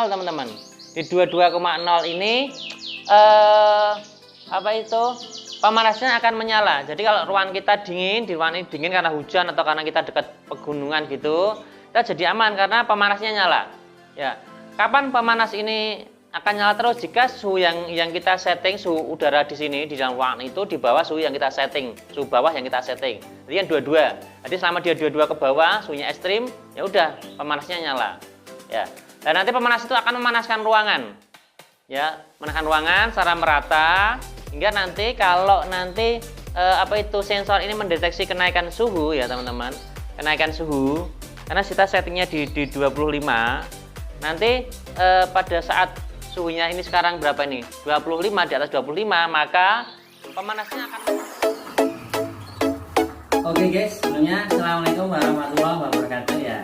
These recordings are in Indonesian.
teman-teman. Di 22,0 ini apa itu? Pemanasnya akan menyala. Jadi kalau ruangan kita dingin, di ruangan ini dingin karena hujan atau karena kita dekat pegunungan gitu, kita jadi aman karena pemanasnya nyala. Ya. Kapan pemanas ini akan nyala terus? Jika suhu yang kita setting, suhu udara di sini di dalam ruangan itu di bawah suhu yang kita setting, suhu bawah yang kita setting. Jadi yang 22. Jadi selama dia 22 ke bawah, suhunya ekstrim, ya udah pemanasnya nyala. Ya. Dan nanti pemanas itu akan memanaskan ruangan. Ya, memanaskan ruangan secara merata hingga nanti kalau nanti apa itu sensor ini mendeteksi kenaikan suhu ya teman-teman, kenaikan suhu karena kita settingnya di 25. Nanti pada saat suhunya ini sekarang berapa ini? 25, di atas 25, maka pemanasnya akan. Oke guys, sebelumnya assalamualaikum warahmatullahi wabarakatuh ya.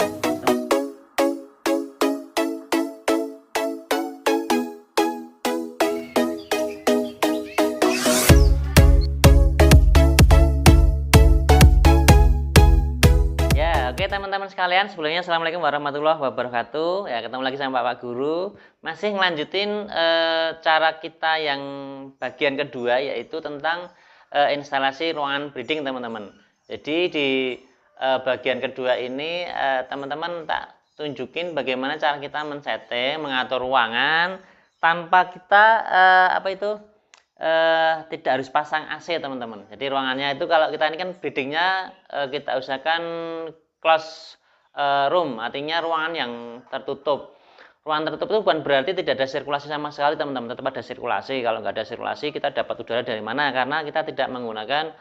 Oke teman-teman sekalian, sebelumnya assalamualaikum warahmatullahi wabarakatuh. Ya, ketemu lagi sama Pak Guru. Masih ngelanjutin cara kita yang bagian kedua, yaitu tentang instalasi ruangan breeding teman-teman. Jadi di bagian kedua ini teman-teman tak tunjukin bagaimana cara kita men-setting, mengatur ruangan tanpa kita tidak harus pasang AC teman-teman. Jadi ruangannya itu kalau kita ini kan breedingnya kita usahakan close room, artinya ruangan yang tertutup. Ruangan tertutup itu bukan berarti tidak ada sirkulasi sama sekali teman-teman, tetap ada sirkulasi. Kalau nggak ada sirkulasi kita dapat udara dari mana? Karena kita tidak menggunakan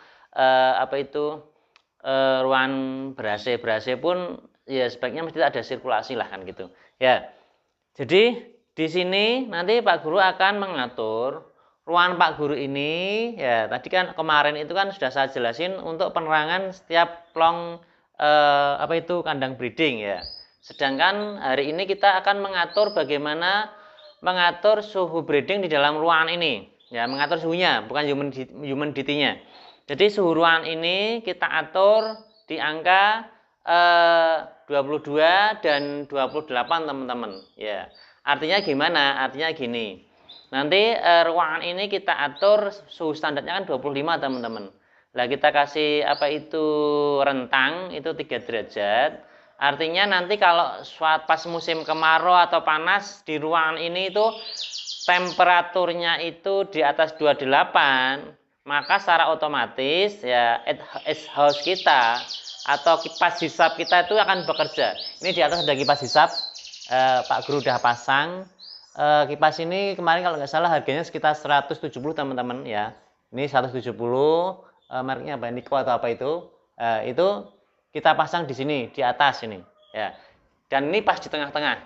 ruangan ber-AC. Ber-AC pun ya sebaiknya mesti ada sirkulasi lah kan gitu. Ya. Jadi di sini nanti Pak Guru akan mengatur ruangan Pak Guru ini. Ya tadi kan kemarin itu kan sudah saya jelasin untuk penerangan setiap plong kandang breeding ya. Sedangkan hari ini kita akan mengatur bagaimana mengatur suhu breeding di dalam ruangan ini. Ya, mengatur suhunya, bukan humidity-nya. Jadi suhu ruangan ini kita atur di angka 22 dan 28 teman-teman. Ya. Artinya gimana? Artinya gini. Nanti ruangan ini kita atur suhu standarnya kan 25 teman-teman. Lah kita kasih rentang itu 3 derajat. Artinya nanti kalau pas musim kemarau atau panas di ruangan ini itu temperaturnya itu di atas 28, maka secara otomatis ya house kita atau kipas hisap kita itu akan bekerja. Ini di atas ada kipas hisap, Pak Guru udah pasang. Kipas ini kemarin kalau nggak salah harganya sekitar 170 teman-teman ya. Ini 170. Mereknya apa, Niko atau apa itu kita pasang di sini di atas ini ya, dan ini pas di tengah-tengah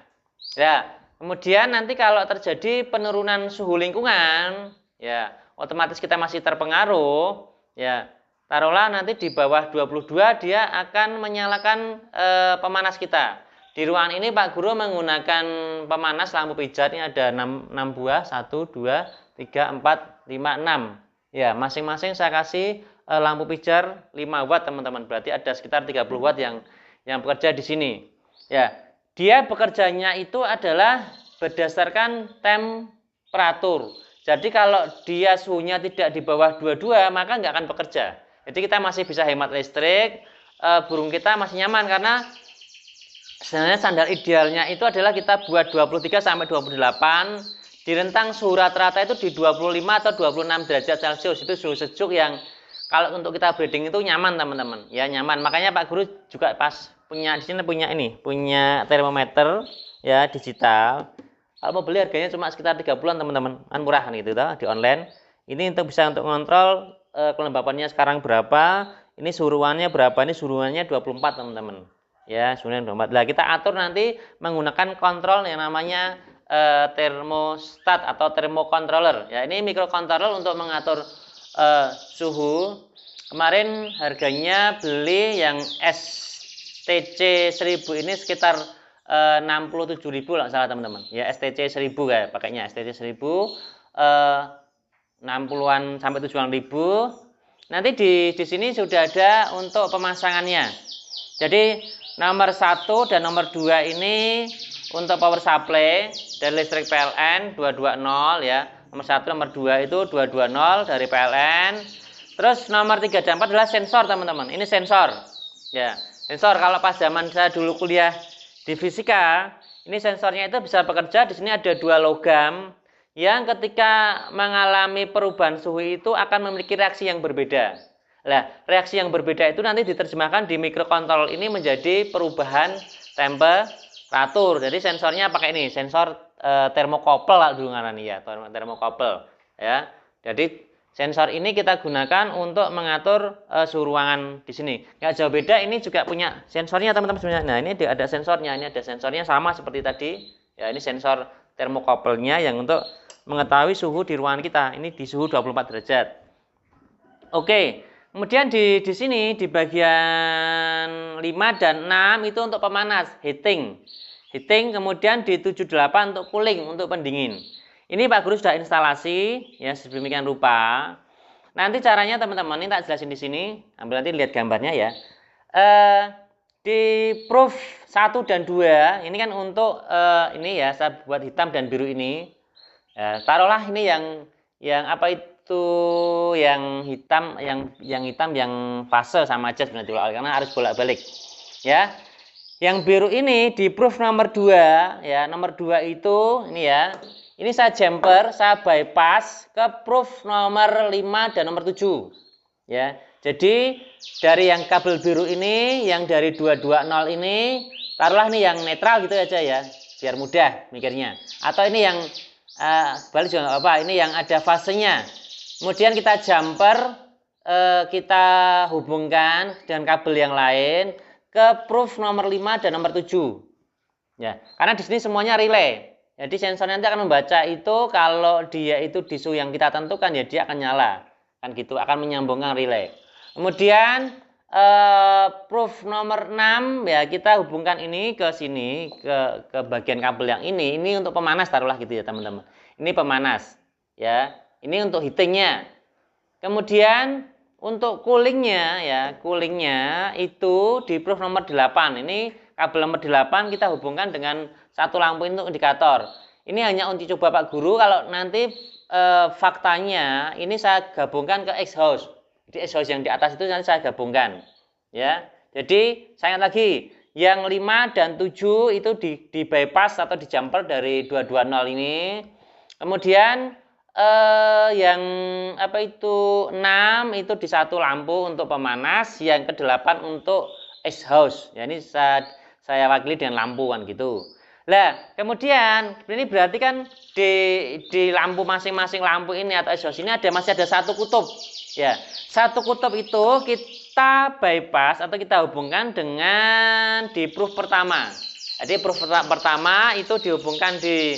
ya. Kemudian nanti kalau terjadi penurunan suhu lingkungan ya otomatis kita masih terpengaruh ya, taruhlah nanti di bawah 22 dia akan menyalakan pemanas kita. Di ruangan ini Pak Guru menggunakan pemanas lampu pijat, ini ada 6 buah, 1 2 3 4 5 6 ya, masing-masing saya kasih lampu pijar 5 watt teman-teman. Berarti ada sekitar 30 watt yang bekerja di sini. Ya, dia bekerjanya itu adalah berdasarkan temperatur. Jadi kalau dia suhunya tidak di bawah 22 maka nggak akan bekerja. Jadi kita masih bisa hemat listrik, burung kita masih nyaman karena sebenarnya standar idealnya itu adalah kita buat 23 sampai 28 di rentang suhu rata-rata itu di 25 atau 26 derajat Celcius. Itu suhu sejuk yang kalau untuk kita breeding itu nyaman teman-teman ya, nyaman. Makanya Pak Guru juga pas punya di sini punya termometer ya digital. Kalau mau beli harganya cuma sekitar 30-an teman-teman, kan murah kan gitu toh di online. Ini bisa untuk ngontrol kelembapannya sekarang berapa, ini suhu ruangannya berapa, ini suhu ruangannya 24 teman-teman ya, suhunya 24. Nah kita atur nanti menggunakan kontrol yang namanya termostat atau thermocontroller ya. Ini microcontroller untuk mengatur suhu. Kemarin harganya beli yang STC 1000 ini sekitar 67.000 lah salah teman-teman ya, STC 1000 kayak pakainya STC 1000 60-an sampai 70.000. Nanti di sini sudah ada untuk pemasangannya. Jadi nomor 1 dan nomor 2 ini untuk power supply dari listrik PLN 220 ya. Nomor 1, nomor 2 itu 220 dari PLN. Terus nomor 3 dan 4 adalah sensor, teman-teman. Ini sensor. Ya, sensor kalau pas zaman saya dulu kuliah di fisika, ini sensornya itu bisa bekerja. Di sini ada 2 logam yang ketika mengalami perubahan suhu itu akan memiliki reaksi yang berbeda. Nah, reaksi yang berbeda itu nanti diterjemahkan di mikrokontrol ini menjadi perubahan temperatur. Jadi sensornya pakai ini, sensor termokopel lah dulu ngaran ya, termokopel ya. Jadi sensor ini kita gunakan untuk mengatur suhu ruangan di sini. Nggak jauh beda, ini juga punya sensornya teman-teman sebenarnya. Nah, ini ada sensornya, ini ada sensornya sama seperti tadi. Ya, ini sensor termokopelnya yang untuk mengetahui suhu di ruangan kita. Ini di suhu 24 derajat. Oke. Kemudian di sini di bagian 5 dan 6 itu untuk pemanas, heating. Heating, kemudian di 78 untuk cooling, untuk pendingin. Ini Pak Guru sudah instalasi ya sedemikian rupa. Nanti caranya teman-teman ini tak jelasin di sini. Ambil nanti lihat gambarnya ya. Di proof 1 dan 2 ini kan untuk ini ya saya buat hitam dan biru ini. Taruhlah ini yang apa itu yang hitam yang fase sama aja sebenarnya karena harus bolak-balik ya. Yang biru ini di proof nomor 2 ya. Nomor 2 itu ini ya. Ini saya jumper, saya bypass ke proof nomor 5 dan nomor 7 ya. Jadi dari yang kabel biru ini, yang dari 220 ini taruhlah nih yang netral gitu aja ya, biar mudah mikirnya. Atau ini yang balik juga apa, ini yang ada fasenya. Kemudian kita jumper, kita hubungkan dengan kabel yang lain ke proof nomor 5 dan nomor 7. Ya, karena di sini semuanya relay. Jadi sensor nanti akan membaca itu kalau dia itu di suhu yang kita tentukan ya dia akan nyala. Kan gitu, akan menyambungkan relay. Kemudian proof nomor 6 ya kita hubungkan ini ke sini ke bagian kabel yang ini untuk pemanas taruhlah gitu ya teman-teman. Ini pemanas ya. Ini untuk heatingnya. Kemudian untuk coolingnya ya, coolingnya itu di proof nomor 8. Ini kabel nomor 8 kita hubungkan dengan satu lampu untuk indikator. Ini hanya untuk coba Pak Guru, kalau nanti faktanya ini saya gabungkan ke exhaust. Jadi exhaust yang di atas itu nanti saya gabungkan. Ya. Jadi saya ingat lagi, yang 5 dan 7 itu di bypass atau di jumper dari 220 ini. Kemudian yang apa itu 6 itu di satu lampu untuk pemanas, yang ke-8 untuk exhaust. Ya ini saya wakili dengan lampu kan gitu. Nah, kemudian ini berarti kan di lampu masing-masing lampu ini atau exhaust ini masih ada satu kutub. Ya, satu kutub itu kita bypass atau kita hubungkan dengan di proof pertama. Jadi proof pertama itu dihubungkan di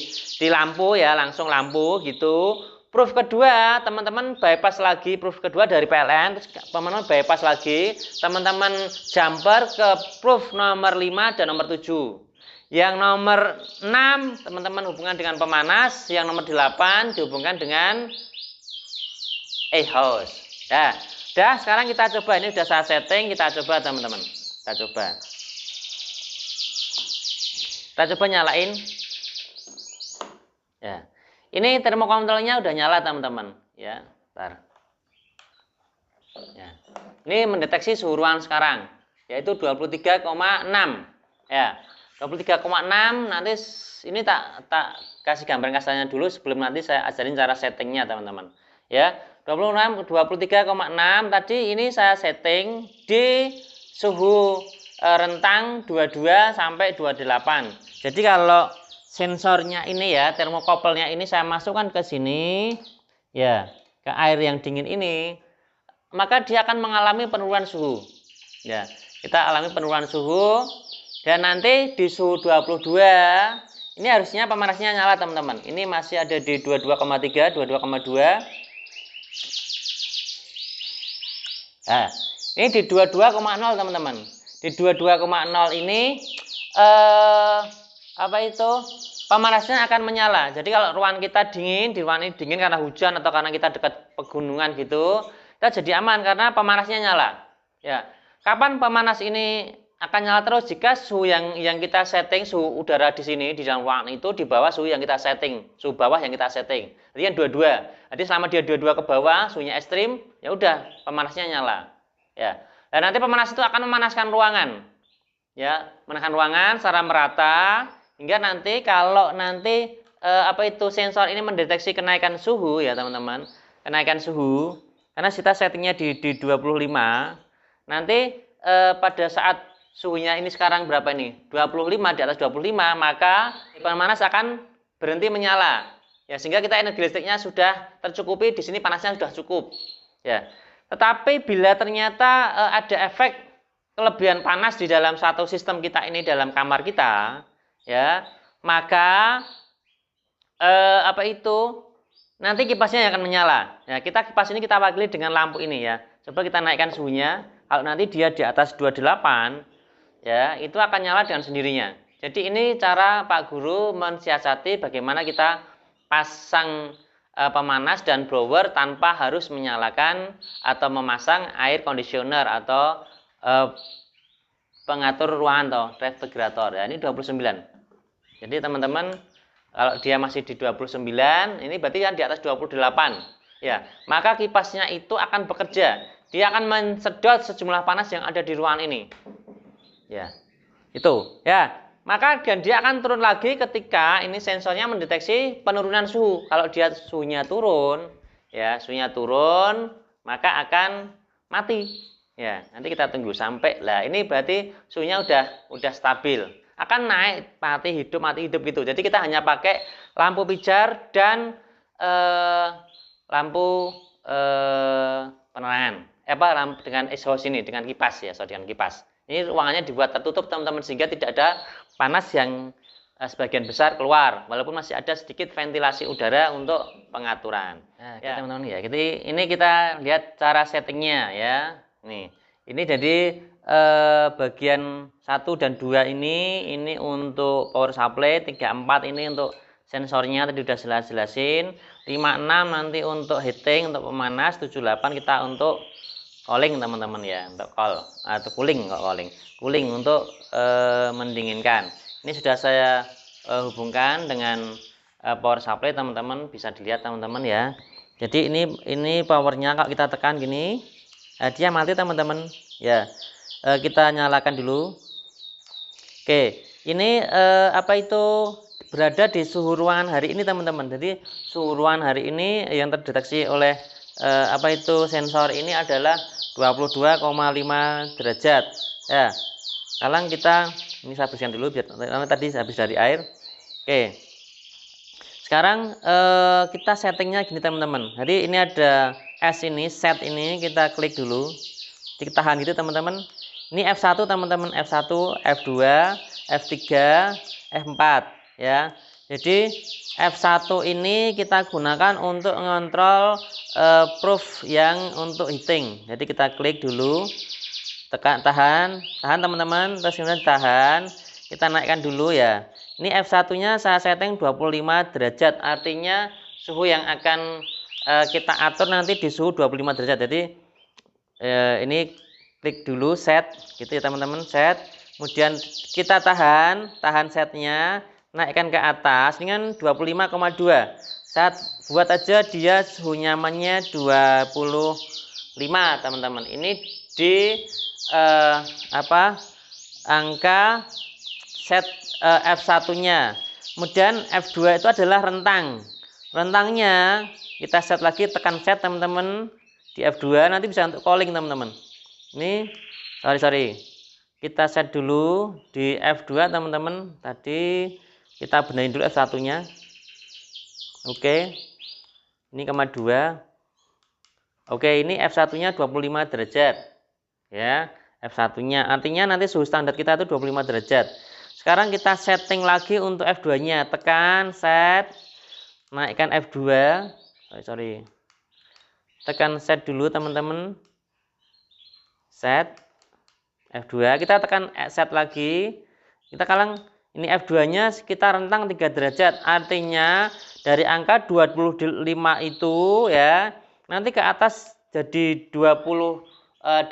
lampu ya, langsung lampu gitu. Proof kedua, teman-teman bypass lagi, proof kedua dari PLN, terus teman-teman bypass lagi, teman-teman jumper ke proof nomor 5 dan nomor 7. Yang nomor 6, teman-teman hubungkan dengan pemanas, yang nomor 8 dihubungkan dengan exhaust. Ya, udah sekarang kita coba, ini sudah saya setting, kita coba teman-teman. Kita coba nyalain. Ya. Ini termokontrolnya udah nyala teman-teman, ya. Bentar. Ya. Ini mendeteksi suhu ruangan sekarang, yaitu 23,6. Ya. 23,6 nanti ini tak kasih gambar kasarnya dulu sebelum nanti saya ajarin cara settingnya teman-teman. Ya. 23,6 tadi ini saya setting di suhu rentang 22 sampai 28. Jadi kalau sensornya ini ya, termokopelnya ini saya masukkan ke sini ya, ke air yang dingin ini, maka dia akan mengalami penurunan suhu. Ya, kita alami penurunan suhu dan nanti di suhu 22 ini harusnya pemanasnya nyala teman-teman. Ini masih ada di 22,3, 22,2. Nah, ini di 22,0 teman-teman. Di 22,0 ini apa itu? Pemanasnya akan menyala. Jadi kalau ruangan kita dingin, di ruangan ini dingin karena hujan atau karena kita dekat pegunungan gitu, kita jadi aman karena pemanasnya nyala. Ya. Kapan pemanas ini akan nyala terus jika suhu yang kita setting, suhu udara di sini di dalam ruangan itu di bawah suhu yang kita setting, suhu bawah yang kita setting. Jadi yang dua-dua. Jadi selama dia dua-dua ke bawah, suhunya ekstrim, ya udah pemanasnya nyala. Ya. Dan nanti pemanas itu akan memanaskan ruangan. Ya, memanaskan ruangan secara merata hingga nanti kalau nanti sensor ini mendeteksi kenaikan suhu ya, teman-teman. Kenaikan suhu karena kita settingnya di 25. Nanti pada saat suhunya ini sekarang berapa ini? 25, di atas 25, maka pemanas akan berhenti menyala. Ya, sehingga kita energi listriknya sudah tercukupi, di sini panasnya sudah cukup. Ya. Tetapi bila ternyata ada efek kelebihan panas di dalam satu sistem kita ini dalam kamar kita, ya, maka nanti kipasnya yang akan menyala. Ya, kipas ini kita wakili dengan lampu ini ya. Coba kita naikkan suhunya. Kalau nanti dia di atas 28, ya, itu akan nyala dengan sendirinya. Jadi ini cara Pak Guru mensiasati bagaimana kita pasang pemanas dan blower tanpa harus menyalakan atau memasang air conditioner atau pengatur ruangan atau refrigerator. Ya, ini 29. Jadi teman-teman kalau dia masih di 29, ini berarti kan di atas 28. Ya, maka kipasnya itu akan bekerja. Dia akan mensedot sejumlah panas yang ada di ruangan ini. Ya. Itu, ya. Maka dan dia akan turun lagi ketika ini sensornya mendeteksi penurunan suhu. Kalau dia suhunya turun, ya, suhunya turun, maka akan mati. Ya, nanti kita tunggu sampai lah ini berarti suhunya udah stabil. Akan naik mati hidup gitu. Jadi kita hanya pakai lampu pijar dan lampu penerangan. Dengan exhaust ini, dengan kipas ya, dengan kipas. Ini ruangannya dibuat tertutup teman-teman sehingga tidak ada panas yang sebagian besar keluar, walaupun masih ada sedikit ventilasi udara untuk pengaturan. Nah, ya teman-teman ya. Jadi ini kita lihat cara settingnya ya. Nih, ini jadi bagian 1 dan 2 ini untuk power supply, 3, 4 ini untuk sensornya tadi sudah jelasin, 5, 6 nanti untuk heating, untuk pemanas, 7, 8 kita untuk cooling teman-teman ya, untuk atau cooling untuk mendinginkan. Ini sudah saya hubungkan dengan power supply teman-teman, bisa dilihat teman-teman ya. Jadi ini powernya kalau kita tekan gini, dia mati teman-teman ya. Kita nyalakan dulu. Oke, ini berada di suhu ruangan hari ini teman-teman. Jadi suhu ruangan hari ini yang terdeteksi oleh sensor ini adalah 22,5 derajat ya. Sekarang kita ini saya bersihkan dulu biar tadi habis dari air. Oke, sekarang kita settingnya gini teman-teman. Jadi ini ada set ini kita klik dulu, kita tahan gitu teman-teman. Ini F1 teman-teman, F1, F2, F3, F4 ya. Jadi F1 ini kita gunakan untuk mengontrol proof yang untuk heating. Jadi kita klik dulu, tahan teman-teman, terus kemudian tahan, kita naikkan dulu ya. Ini F1 nya saya setting 25 derajat, artinya suhu yang akan kita atur nanti di suhu 25 derajat. Jadi ini klik dulu set gitu ya teman-teman, set, kemudian kita tahan setnya, naikkan ke atas dengan 25,2. Saat buat aja dia suhu nyamannya 25 teman-teman. Ini di angka set F1 nya. Kemudian F2 itu adalah rentang. Rentangnya kita set lagi, tekan set teman-teman di F2, nanti bisa untuk calling teman-teman. Ini sorry. Kita set dulu di F2 teman-teman. Tadi kita benerin dulu F1 nya. Oke. Ini koma 2. Oke, ini F1 nya 25 derajat. Ya, F1 nya. Artinya nanti suhu standar kita itu 25 derajat. Sekarang kita setting lagi untuk F2 nya. Tekan set. Naikkan F2. Sorry. Tekan set dulu teman-teman. Set. F2. Kita tekan set lagi. Kita kalang. Ini F2 nya sekitar rentang 3 derajat. Artinya dari angka 25 itu ya, nanti ke atas jadi 25 8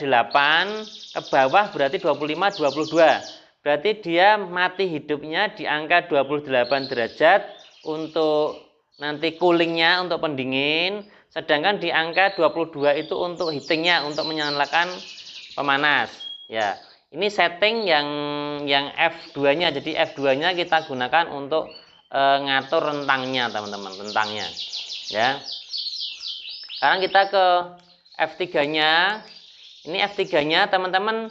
ke bawah berarti 25, 22. Berarti dia mati hidupnya di angka 28 derajat untuk nanti coolingnya, untuk pendingin. Sedangkan di angka 22 itu untuk heatingnya, untuk menyalakan pemanas. Ya, ini setting yang F2-nya. Jadi F2-nya kita gunakan untuk ngatur rentangnya, teman-teman, rentangnya. Ya. Sekarang kita ke F3-nya. Ini F3-nya, teman-teman,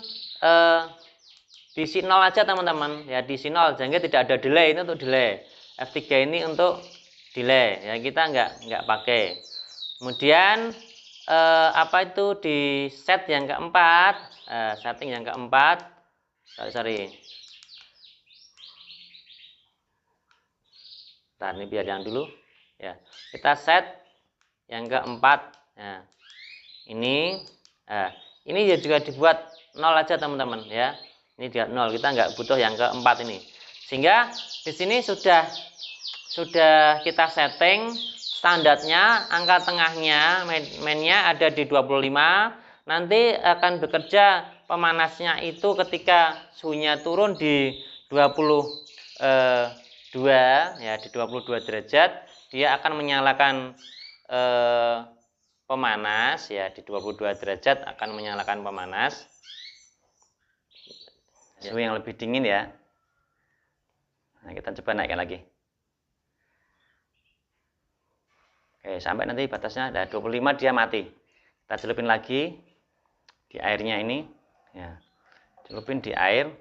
diisi 0 aja, teman-teman. Ya, diisi 0, sehingga tidak ada delay. Ini untuk delay. F3 ini untuk delay. Ya, kita nggak pakai. Kemudian apa itu di set yang keempat, setting yang keempat, sorry. Ntar ini biar yang dulu. Ya, kita set yang keempat. Nah, ini juga dibuat 0 aja, teman-teman, ya. Ini dia 0, kita nggak butuh yang keempat ini. Sehingga di sini sudah kita setting standarnya, angka tengahnya, mainnya ada di 25. Nanti akan bekerja pemanasnya itu ketika suhunya turun di 22, ya, di 22 derajat, dia akan menyalakan pemanas, ya, di 22 derajat akan menyalakan pemanas. Suhu yang lebih dingin, ya. Nah, kita coba naikkan lagi. Oke, sampai nanti batasnya ada 25, dia mati. Kita celupin lagi di airnya ini, ya. Celupin di air.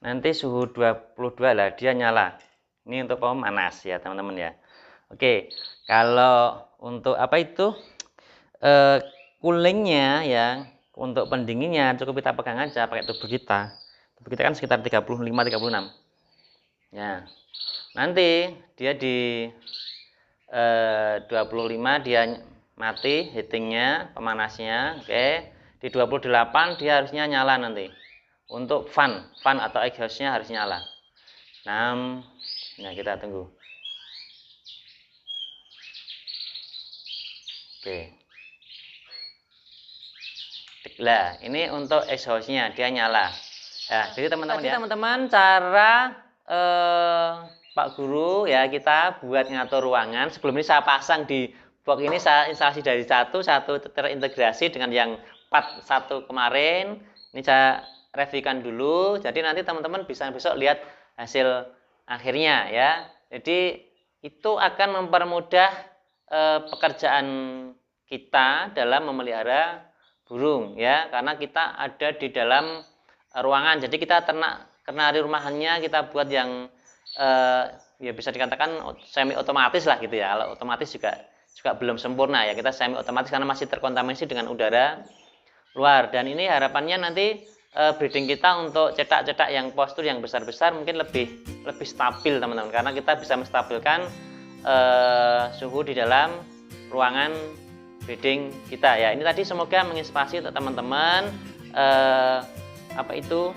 Nanti suhu 22 lah, dia nyala. Ini untuk pemanas, ya, teman-teman, ya. Oke, kalau untuk apa itu coolingnya, ya, untuk pendinginnya cukup kita pegang aja pakai tubuh kita. Tubuh kita kan sekitar 35-36. Ya, nanti dia di 25 dia mati heatingnya, pemanasnya. Oke, di 28 dia harusnya nyala nanti. Untuk fan atau exhaustnya harus nyala. 6. Nah, kita tunggu. Oke. Lah, ini untuk exhaustnya dia nyala. Ya, jadi teman-teman, ya, teman-teman, cara Pak Guru, ya, kita buat ngatur ruangan. Sebelum ini saya pasang di box ini, saya instalasi dari satu terintegrasi dengan yang part 1 kemarin. Ini saya reviewkan dulu. Jadi nanti teman-teman bisa besok lihat hasil akhirnya, ya. Jadi itu akan mempermudah pekerjaan kita dalam memelihara burung, ya, karena kita ada di dalam ruangan. Jadi kita kenari rumahannya kita buat yang ya bisa dikatakan semi otomatis lah gitu, ya. Kalau otomatis juga belum sempurna, ya, kita semi otomatis karena masih terkontaminasi dengan udara luar. Dan ini harapannya nanti breeding kita untuk cetak-cetak yang postur yang besar-besar mungkin lebih stabil, teman-teman, karena kita bisa menstabilkan suhu di dalam ruangan breeding kita, ya. Ini tadi semoga menginspirasi untuk teman-teman apa itu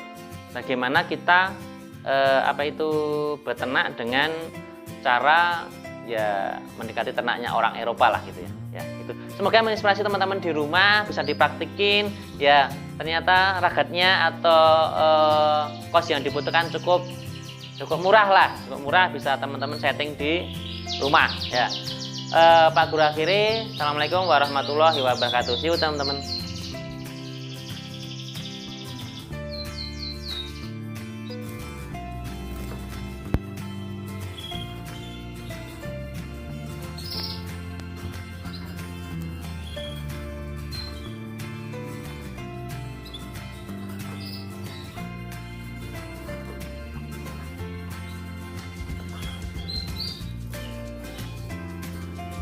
bagaimana kita beternak dengan cara, ya, mendekati ternaknya orang Eropa lah gitu, ya. Itu semoga menginspirasi teman-teman di rumah, bisa dipraktikin, ya. Ternyata ragatnya atau kos yang dibutuhkan cukup murah lah, bisa teman-teman setting di rumah, ya. Pak Guru akhiri, assalamualaikum warahmatullahi wabarakatuh. See you, teman-teman.